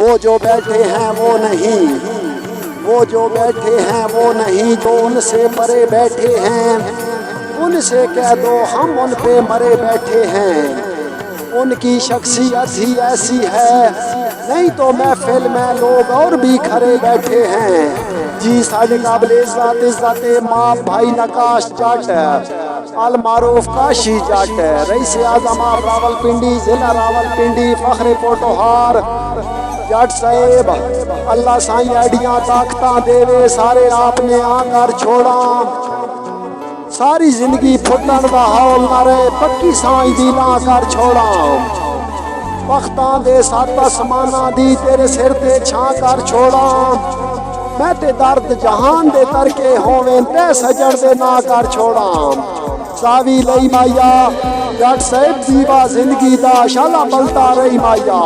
वो जो बैठे हैं वो नहीं, वो जो बैठे हैं वो नहीं, जो उनसे परे बैठे हैं उनसे कह दो हम उन पे मरे बैठे हैं। उनकी शख्सियत ही ऐसी है, नहीं तो महफिल में लोग और भी खड़े बैठे हैं। जी साढ़े काबिल इज़्ज़त इज़्ज़त माँ भाई नकाश जाट अल मारूफ काशी जाट रईस आज़म रावलपिंडी जिला रावलपिंडी फखरे पोटोहार जाट साहेब अल्लाह साईं अड़ियां ताकतां देवे सारे आपने आकर छोड़ा। सारी जिंदगी फुटन दा हौल ना रहे पक्की साईं दी ला कर छोड़ा। वक्तां दे सत्त आसमानां दी तेरे सिर ते छां कर छोड़ा। मैं ते दर्द जहान दे तरके होवें ते सजन दे ना कर छोड़ा। सावी लई माया जट साहिब दीवा जिंदगी दा शाला पलता रही माया।